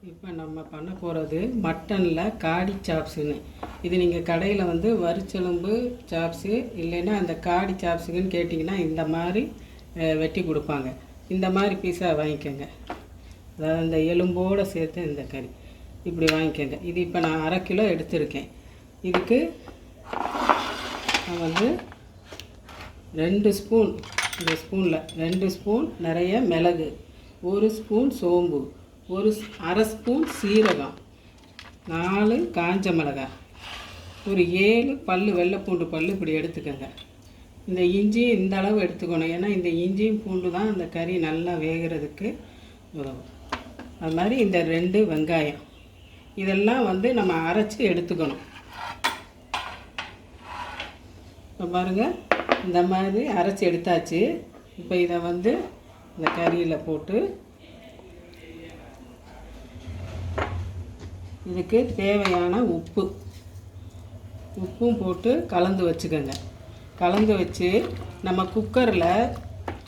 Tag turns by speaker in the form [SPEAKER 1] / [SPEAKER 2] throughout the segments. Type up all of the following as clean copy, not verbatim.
[SPEAKER 1] இப்போ நம்ம பண்ண போகிறது மட்டனில் காடி சாப்ஸுன்னு. இது நீங்கள் கடையில் வந்து வரிச்செலும்பு சாப்ஸு இல்லைன்னா அந்த காடி சாப்ஸுக்குன்னு கேட்டிங்கன்னா இந்த மாதிரி வெட்டி கொடுப்பாங்க. இந்த மாதிரி பீஸாக வாங்கிக்கோங்க. அதாவது இந்த எலும்போடு சேர்த்து இந்த கறி இப்படி வாங்கிக்கோங்க. இது இப்போ நான் 1/2 கிலோ எடுத்திருக்கேன். இதுக்கு நான் வந்து 2 ஸ்பூன், இந்த ஸ்பூனில் 2 ஸ்பூன் நிறைய மிளகு, 1 ஸ்பூன் சோம்பு, 1/2 ஸ்பூன் சீரகம், 4 காஞ்ச மிளகாய், ஒரு 7 பல் வெள்ளைப்பூண்டு பல் இப்படி எடுத்துக்கோங்க. இந்த இஞ்சி இந்த அளவு எடுத்துக்கணும். ஏன்னா இந்த இஞ்சியும் பூண்டு தான் அந்த கறி நல்லா வேகிறதுக்கு உதவும். அது மாதிரி இந்த 2 வெங்காயம் இதெல்லாம் வந்து நம்ம அரைச்சி எடுத்துக்கணும். இப்போ பாருங்கள், இந்த மாதிரி அரைச்சி எடுத்தாச்சு. இப்போ இதை வந்து இந்த கறியில் போட்டு இதுக்கு தேவையான உப்பும் போட்டு கலந்து வச்சுக்கோங்க. கலந்து வச்சு நம்ம குக்கரில்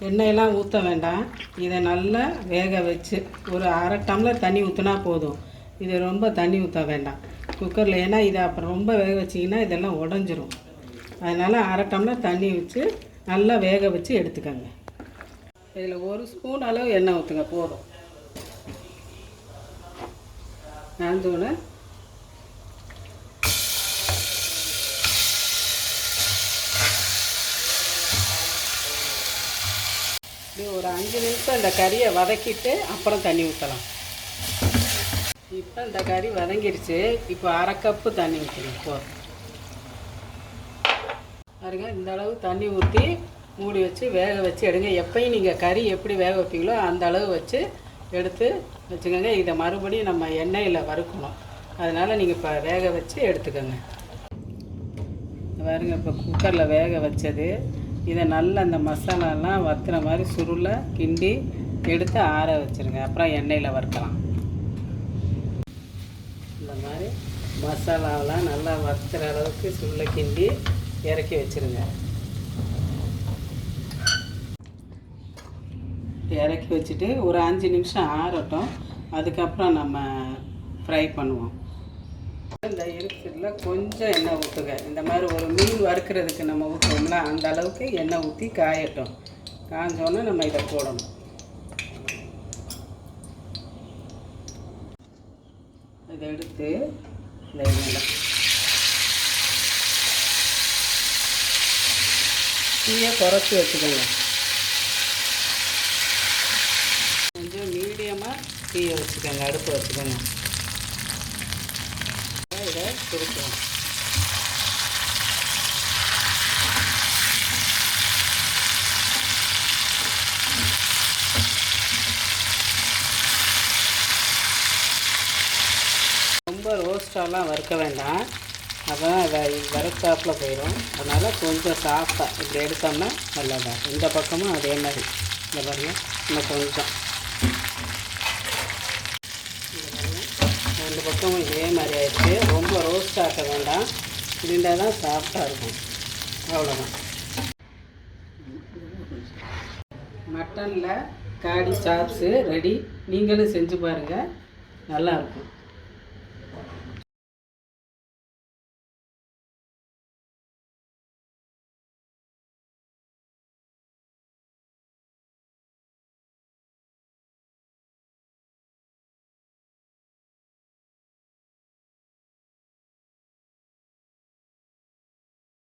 [SPEAKER 1] எண்ணெயெல்லாம் ஊற்ற வேண்டாம். இதை நல்லா வேக வச்சு ஒரு 1/2 டம்ளர் தண்ணி ஊற்றினா போதும். இது ரொம்ப தண்ணி ஊற்ற வேண்டாம் குக்கரில். ஏன்னா இதை அப்புறம் ரொம்ப வேக வச்சிங்கன்னா இதெல்லாம் உடஞ்சிரும். அதனால் 1/2 டம்ளர் தண்ணி வச்சு நல்லா வேக வச்சு எடுத்துக்கோங்க. இதில் 1 ஸ்பூன் அளவு எண்ணெய் ஊற்றுங்க போதும். நனைஞ்சோன்னு இப்படி ஒரு 5 நிமிஷம் இந்த கறியை வதக்கிட்டு அப்புறம் தண்ணி ஊற்றலாம். இப்போ இந்த கறி வதங்கிடுச்சு. இப்போ 1/2 கப்பு தண்ணி ஊற்றணும் போதும். பாருங்க, இந்த அளவு தண்ணி ஊற்றி மூடி வச்சு வேக வச்சு எடுங்க. எப்பயும் நீங்கள் கறி எப்படி வேக வைப்பீங்களோ அந்த அளவு வச்சு எடுத்து வச்சுக்கோங்க. இதை மறுபடியும் நம்ம எண்ணெயில் வறுக்கணும். அதனால் நீங்கள் இப்போ வேக வச்சு எடுத்துக்கோங்க. பாருங்க, இப்போ குக்கரில் வேக வச்சது. இதை நல்லா அந்த மசாலாலாம் வற்றுற மாதிரி சுருளை கிண்டி எடுத்து ஆற வச்சுருங்க. அப்புறம் எண்ணெயில் வறுக்கலாம். இந்த மாதிரி மசாலாவெலாம் நல்லா வற்றுற அளவுக்கு சுருளை கிண்டி இறக்கி வச்சுருங்க. இறக்கி வச்சுட்டு ஒரு 5 நிமிஷம் ஆறட்டும். அதுக்கப்புறம் நம்ம ஃப்ரை பண்ணுவோம். இந்த இருக்கிறதுல கொஞ்சம் எண்ணெய் ஊற்றுங்க. இந்த மாதிரி ஒரு மீன் வறுக்கிறதுக்கு நம்ம ஊற்றுவோம்ல அந்த அளவுக்கு எண்ணெய் ஊற்றி காயட்டும். காஞ்சோன்னே நம்ம இதை போடணும். இதை எடுத்து இந்த எண்ணெயில் தீயை குறைச்சி வச்சுக்கோங்க. கொஞ்சம் மீடியமாக தீயை வச்சுக்கோங்க, அடுப்பு வச்சுக்கோங்க. இதை கொடுப்போம். ரொம்ப ரோஸ்டாலாம் வறுக்க வேண்டாம். அப்போ வறுத்தாப்பில் போயிடும். அதனால் கொஞ்சம் சாஃப்டாக இப்படி எடுத்தோம்னா நல்லதான். இந்த பக்கமும் அதே மாதிரி இந்த பாருங்கள், இன்னும் கொஞ்சம் 2 பக்கமும் இதே மாதிரி ஆயிடுச்சு. ரொம்ப ரோஸ்ட் ஆக்க வேண்டாம். இருந்தால் தான் சாஃப்டாக இருக்கும். அவ்வளோதான். மட்டனில் காடி சாப்ஸு ரெடி. நீங்களும் செஞ்சு பாருங்கள், நல்லாயிருக்கும்.